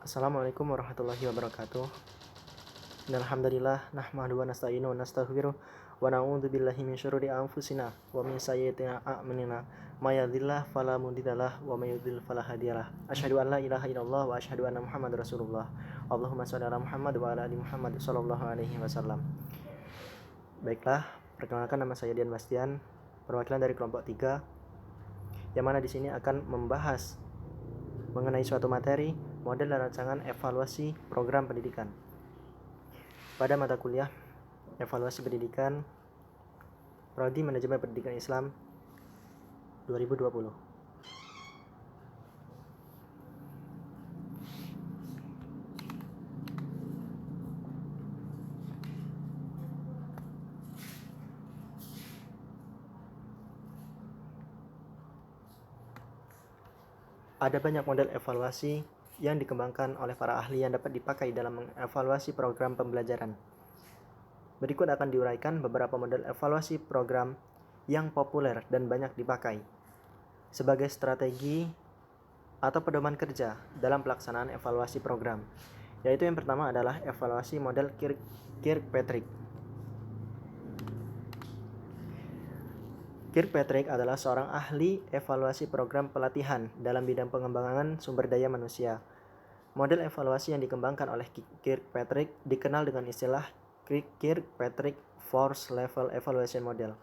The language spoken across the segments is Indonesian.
Assalamualaikum warahmatullahi wabarakatuh. Alhamdulillah nahmaduhu wa nasta'inu wa nastaghfiruh wa na'udzu billahi min syururi anfusina wa min sayyiati a'malina may yahdihillahu fala mudhillalah wa may yudhlil fala hadiyalah. Asyhadu an la ilaha illallah wa asyhadu anna Muhammadar Rasulullah. Allahumma shalli ala Muhammad wa ala ali Muhammad sallallahu alaihi wasallam. Baiklah, perkenalkan nama saya Dian Bastian, perwakilan dari kelompok 3 yang mana di sini akan membahas mengenai suatu materi, model dan rancangan evaluasi program pendidikan. Pada mata kuliah evaluasi pendidikan Prodi Manajemen Pendidikan Islam 2020. Ada banyak model evaluasi yang dikembangkan oleh para ahli yang dapat dipakai dalam mengevaluasi program pembelajaran. Berikut akan diuraikan beberapa model evaluasi program yang populer dan banyak dipakai sebagai strategi atau pedoman kerja dalam pelaksanaan evaluasi program. Yaitu yang pertama adalah evaluasi model Kirkpatrick. Kirkpatrick adalah seorang ahli evaluasi program pelatihan dalam bidang pengembangan sumber daya manusia. Model evaluasi yang dikembangkan oleh Kirkpatrick dikenal dengan istilah Kirkpatrick Force Level Evaluation Model.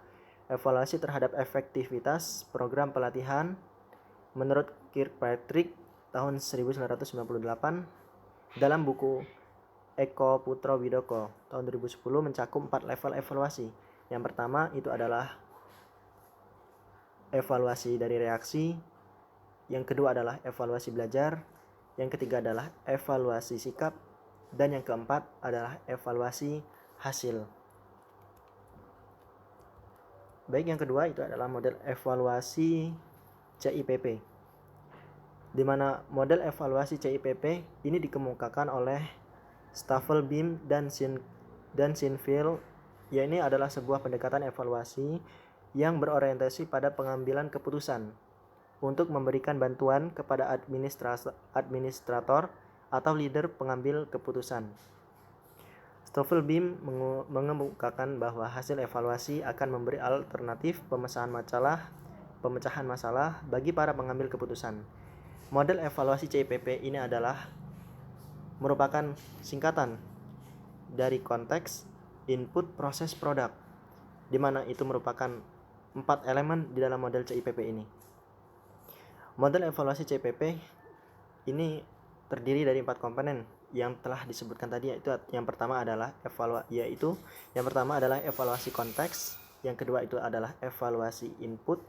Evaluasi terhadap efektivitas program pelatihan menurut Kirkpatrick tahun 1998 dalam buku Eko Putro Widoko tahun 2010 mencakup 4 level evaluasi. Yang pertama itu adalah evaluasi dari reaksi, yang kedua adalah evaluasi belajar, yang ketiga adalah evaluasi sikap, dan yang keempat adalah evaluasi hasil. Baik, yang kedua itu adalah model evaluasi CIPP, di mana model evaluasi CIPP ini dikemukakan oleh Staffelbeam dan Sinfield. Ya, ini adalah sebuah pendekatan evaluasi yang berorientasi pada pengambilan keputusan untuk memberikan bantuan kepada administrator atau leader pengambil keputusan. Staffelbeam mengemukakan bahwa hasil evaluasi akan memberi alternatif pemecahan masalah bagi para pengambil keputusan. Model evaluasi CIPP ini adalah merupakan singkatan dari konteks, input, proses, produk, di mana itu merupakan 4 elemen di dalam model CIPP ini. Model evaluasi CIPP ini terdiri dari 4 komponen yang telah disebutkan tadi, yaitu yang pertama adalah evaluasi konteks, yang kedua itu adalah evaluasi input,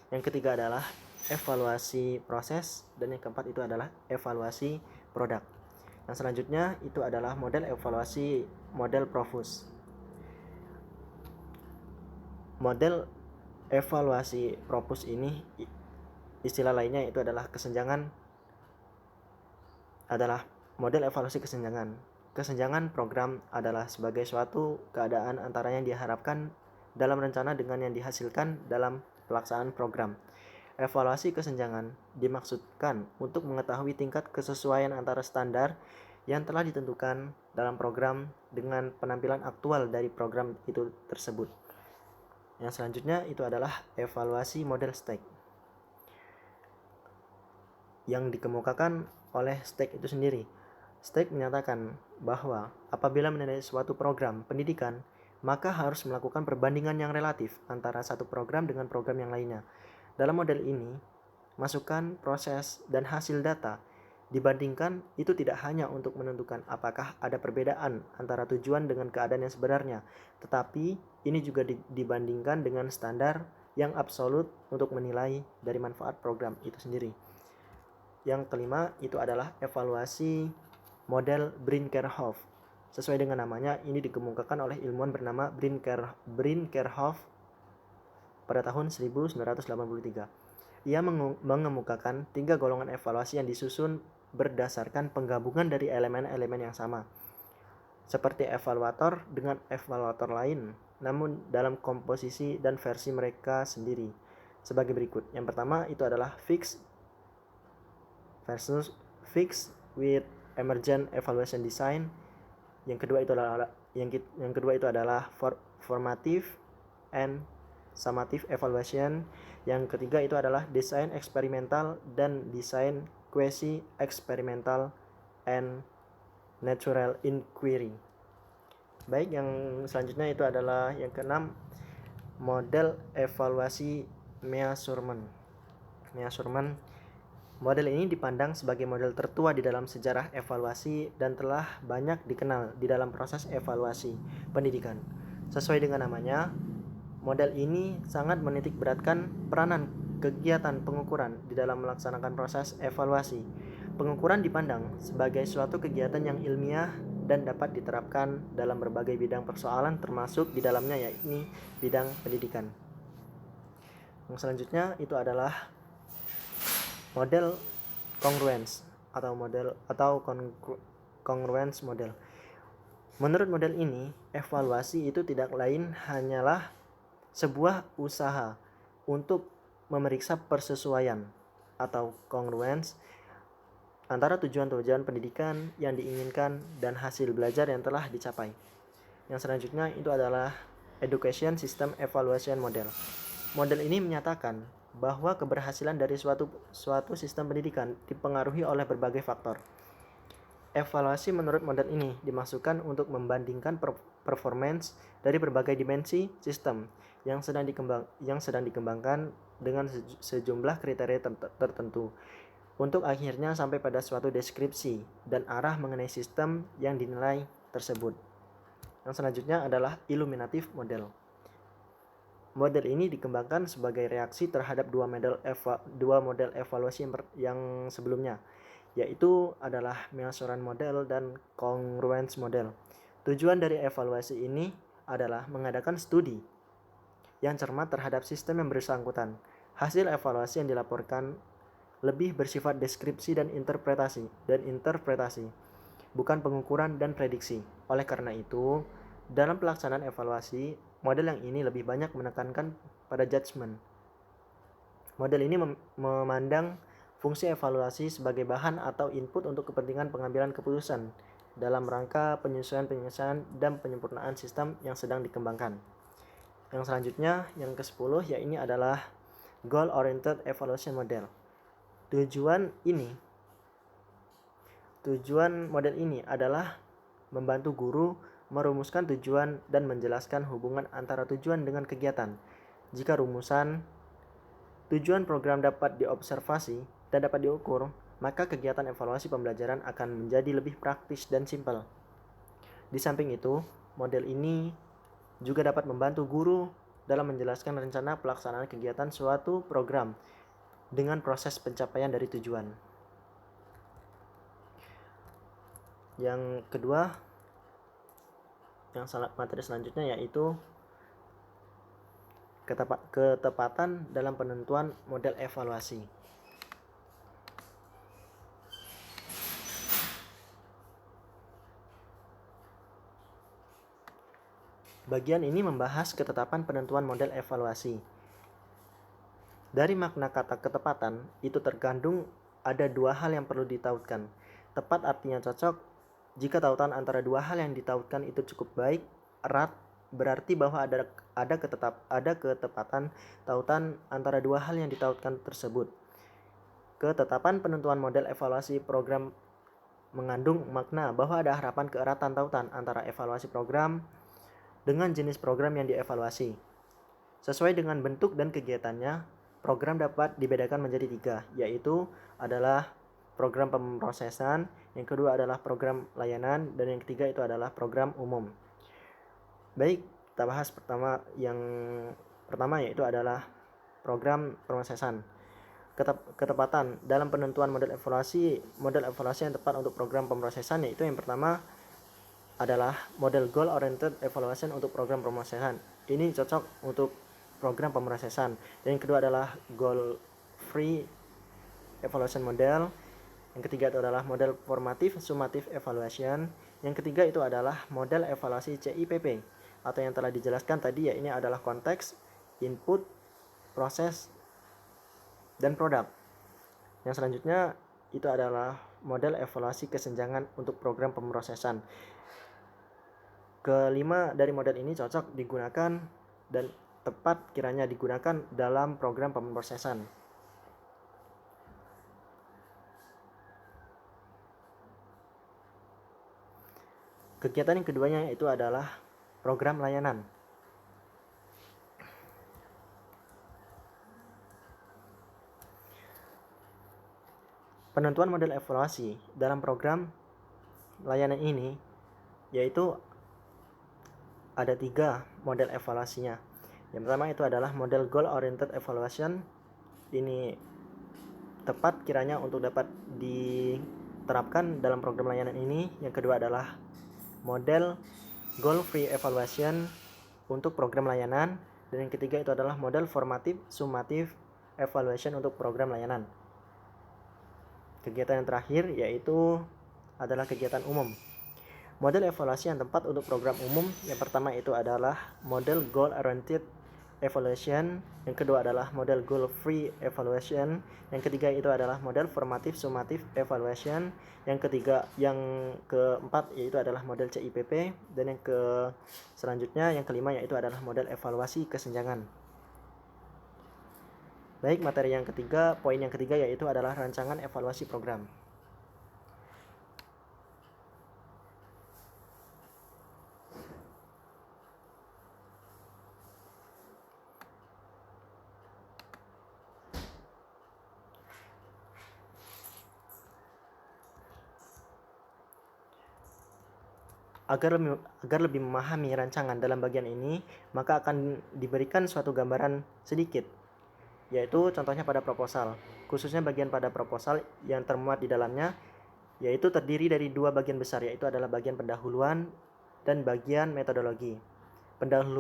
yang ketiga adalah evaluasi proses, dan yang keempat itu adalah evaluasi produk. Yang selanjutnya itu adalah model evaluasi model Profus. Model evaluasi Profus ini istilah lainnya itu adalah model evaluasi kesenjangan. Kesenjangan program adalah sebagai suatu keadaan antara yang diharapkan dalam rencana dengan yang dihasilkan dalam pelaksanaan program. Evaluasi kesenjangan dimaksudkan untuk mengetahui tingkat kesesuaian antara standar yang telah ditentukan dalam program dengan penampilan aktual dari program itu tersebut. Yang selanjutnya itu adalah evaluasi model STEC, yang dikemukakan oleh STEC itu sendiri. STEC menyatakan bahwa apabila menilai suatu program pendidikan, maka harus melakukan perbandingan yang relatif antara satu program dengan program yang lainnya. Dalam model ini, masukan, proses, dan hasil data dibandingkan itu tidak hanya untuk menentukan apakah ada perbedaan antara tujuan dengan keadaan yang sebenarnya, tetapi ini juga dibandingkan dengan standar yang absolut untuk menilai dari manfaat program itu sendiri. Yang kelima itu adalah evaluasi model Brinkerhoff. Sesuai dengan namanya, ini dikemukakan oleh ilmuwan bernama Brinkerhoff pada tahun 1983. Ia mengemukakan 3 golongan evaluasi yang disusun berdasarkan penggabungan dari elemen-elemen yang sama, seperti evaluator dengan evaluator lain, namun dalam komposisi dan versi mereka sendiri sebagai berikut. Yang pertama itu adalah fixed with emergent evaluation design. Yang kedua itu adalah formative and summative evaluation. Yang ketiga itu adalah desain eksperimental dan desain quasi eksperimental and natural inquiry. Baik, yang selanjutnya itu adalah yang keenam, model evaluasi measurement. Model ini dipandang sebagai model tertua di dalam sejarah evaluasi dan telah banyak dikenal di dalam proses evaluasi pendidikan. Sesuai dengan namanya, model ini sangat menitikberatkan peranan kegiatan pengukuran di dalam melaksanakan proses evaluasi. Pengukuran dipandang sebagai suatu kegiatan yang ilmiah dan dapat diterapkan dalam berbagai bidang persoalan, termasuk di dalamnya yakni bidang pendidikan. Yang selanjutnya itu adalah model congruence congruence model. Menurut model ini, evaluasi itu tidak lain hanyalah sebuah usaha untuk memeriksa persesuaian atau congruence antara tujuan-tujuan pendidikan yang diinginkan dan hasil belajar yang telah dicapai. Yang selanjutnya itu adalah education system evaluation model. Model ini menyatakan bahwa keberhasilan dari suatu sistem pendidikan dipengaruhi oleh berbagai faktor. Evaluasi menurut model ini dimaksudkan untuk membandingkan performance dari berbagai dimensi sistem yang sedang dikembangkan dengan sejumlah kriteria tertentu untuk akhirnya sampai pada suatu deskripsi dan arah mengenai sistem yang dinilai tersebut. Yang selanjutnya adalah illuminative model. Model ini dikembangkan sebagai reaksi terhadap dua model evaluasi yang sebelumnya, yaitu adalah measurement model dan congruence model. Tujuan dari evaluasi ini adalah mengadakan studi yang cermat terhadap sistem yang bersangkutan. Hasil evaluasi yang dilaporkan lebih bersifat deskripsi dan interpretasi, bukan pengukuran dan prediksi. Oleh karena itu, dalam pelaksanaan evaluasi, model yang ini lebih banyak menekankan pada judgement. Model ini memandang fungsi evaluasi sebagai bahan atau input untuk kepentingan pengambilan keputusan dalam rangka penyelesaian dan penyempurnaan sistem yang sedang dikembangkan. Yang selanjutnya, yang ke-10, yaitu adalah goal oriented evaluation model. Tujuan model ini adalah membantu guru merumuskan tujuan dan menjelaskan hubungan antara tujuan dengan kegiatan. Jika rumusan tujuan program dapat diobservasi dan dapat diukur, maka kegiatan evaluasi pembelajaran akan menjadi lebih praktis dan simpel. Di samping itu, model ini juga dapat membantu guru dalam menjelaskan rencana pelaksanaan kegiatan suatu program dengan proses pencapaian dari tujuan. Yang kedua, materi selanjutnya yaitu ketepatan dalam penentuan model evaluasi. Bagian ini membahas ketetapan penentuan model evaluasi. Dari makna kata ketepatan, itu terkandung ada dua hal yang perlu ditautkan. Tepat artinya cocok. Jika tautan antara dua hal yang ditautkan itu cukup baik, erat, berarti bahwa ada ketepatan tautan antara dua hal yang ditautkan tersebut. Ketetapan penentuan model evaluasi program mengandung makna bahwa ada harapan keeratan tautan antara evaluasi program dengan jenis program yang dievaluasi. Sesuai dengan bentuk dan kegiatannya, program dapat dibedakan menjadi 3, yaitu adalah program pemrosesan, yang kedua adalah program layanan, dan yang ketiga itu adalah program umum. Baik, kita bahas yang pertama yaitu adalah program pemrosesan. Ketepatan dalam penentuan model evaluasi yang tepat untuk program pemrosesan yaitu yang pertama adalah model goal oriented evaluation untuk program pemrosesan. Ini cocok untuk program pemrosesan. Dan yang kedua adalah goal free evaluation model. Yang ketiga itu adalah model formative summative evaluation. Yang ketiga itu adalah model evaluasi CIPP atau yang telah dijelaskan tadi, ya ini adalah konteks, input, proses, dan produk. Yang selanjutnya itu adalah model evaluasi kesenjangan untuk program pemrosesan. Kelima dari model ini cocok digunakan dan tepat kiranya digunakan dalam program pemrosesan. Kegiatan yang keduanya yaitu adalah program layanan. Penentuan model evaluasi dalam program layanan ini yaitu ada 3 model evaluasinya. Yang pertama itu adalah model goal oriented evaluation. Ini tepat kiranya untuk dapat diterapkan dalam program layanan ini. Yang kedua adalah model goal free evaluation untuk program layanan, dan yang ketiga itu adalah model formative summative evaluation untuk program layanan. Kegiatan yang terakhir yaitu adalah kegiatan umum. Model evaluasi yang tepat untuk program umum yang pertama itu adalah model goal oriented evaluation, yang kedua adalah model goal free evaluation, yang ketiga itu adalah model formative summative evaluation, yang keempat yaitu adalah model CIPP, dan yang selanjutnya yang kelima yaitu adalah model evaluasi kesenjangan. Baik, materi yang ketiga, poin yang ketiga yaitu adalah rancangan evaluasi program. Agar lebih memahami rancangan dalam bagian ini, maka akan diberikan suatu gambaran sedikit, yaitu contohnya pada proposal. Khususnya bagian pada proposal yang termuat di dalamnya, yaitu terdiri dari 2 bagian besar, yaitu adalah bagian pendahuluan dan bagian metodologi.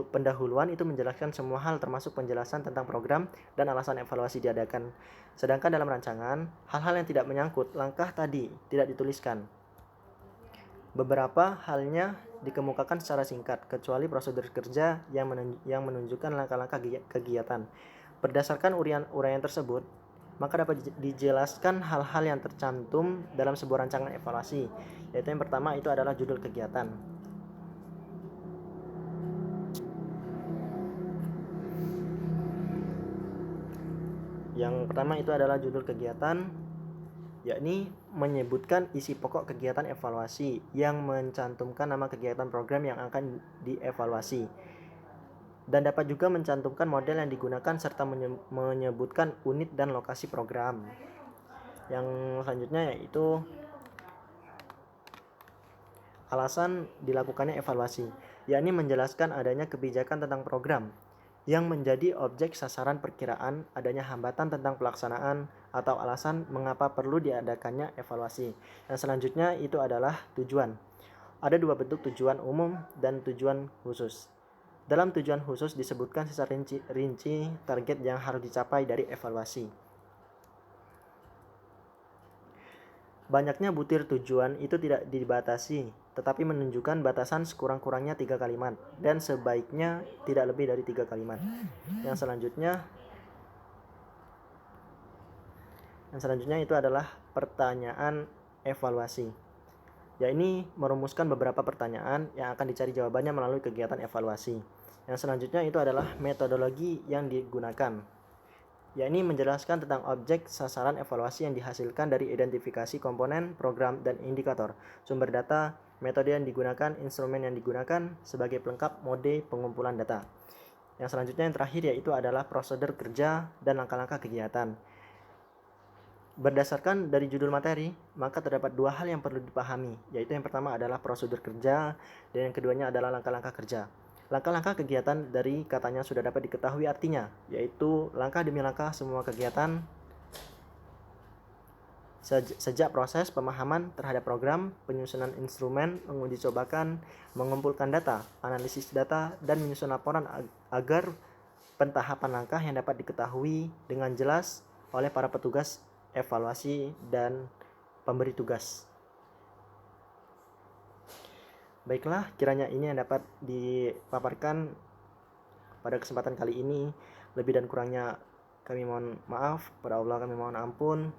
Pendahuluan itu menjelaskan semua hal termasuk penjelasan tentang program dan alasan evaluasi diadakan. Sedangkan dalam rancangan, hal-hal yang tidak menyangkut langkah tadi tidak dituliskan. Beberapa halnya dikemukakan secara singkat, kecuali prosedur kerja yang menunjukkan langkah-langkah kegiatan. Berdasarkan uraian tersebut, maka dapat dijelaskan hal-hal yang tercantum dalam sebuah rancangan evaluasi, yaitu yang pertama itu adalah judul kegiatan. Yang pertama itu adalah judul kegiatan, yakni menyebutkan isi pokok kegiatan evaluasi yang mencantumkan nama kegiatan program yang akan dievaluasi, dan dapat juga mencantumkan model yang digunakan serta menyebutkan unit dan lokasi program. Yang selanjutnya yaitu alasan dilakukannya evaluasi, yakni menjelaskan adanya kebijakan tentang program yang menjadi objek sasaran perkiraan, adanya hambatan tentang pelaksanaan, atau alasan mengapa perlu diadakannya evaluasi. Yang selanjutnya itu adalah tujuan. Ada 2 bentuk tujuan umum dan tujuan khusus. Dalam tujuan khusus disebutkan secara rinci target yang harus dicapai dari evaluasi. Banyaknya butir tujuan itu tidak dibatasi, tetapi menunjukkan batasan sekurang-kurangnya 3 kalimat, dan sebaiknya tidak lebih dari 3 kalimat. Yang selanjutnya itu adalah pertanyaan evaluasi. Ini merumuskan beberapa pertanyaan yang akan dicari jawabannya melalui kegiatan evaluasi. Yang selanjutnya itu adalah metodologi yang digunakan, yakni menjelaskan tentang objek sasaran evaluasi yang dihasilkan dari identifikasi komponen, program, dan indikator, sumber data, metode yang digunakan, instrumen yang digunakan sebagai pelengkap mode pengumpulan data. Yang selanjutnya yang terakhir yaitu adalah prosedur kerja dan langkah-langkah kegiatan. Berdasarkan dari judul materi, maka terdapat 2 hal yang perlu dipahami, yaitu yang pertama adalah prosedur kerja dan yang keduanya adalah langkah-langkah kerja. Langkah-langkah kegiatan dari katanya sudah dapat diketahui artinya, yaitu langkah demi langkah semua kegiatan sejak proses pemahaman terhadap program, penyusunan instrumen, menguji cobakan, mengumpulkan data, analisis data, dan menyusun laporan agar pentahapan langkah yang dapat diketahui dengan jelas oleh para petugas evaluasi dan pemberi tugas. Baiklah, kiranya ini yang dapat dipaparkan pada kesempatan kali ini. Lebih dan kurangnya kami mohon maaf, pada Allah kami mohon ampun.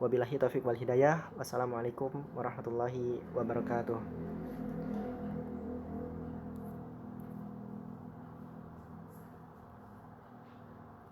Wabillahi taufiq wal hidayah. Wassalamualaikum warahmatullahi wabarakatuh.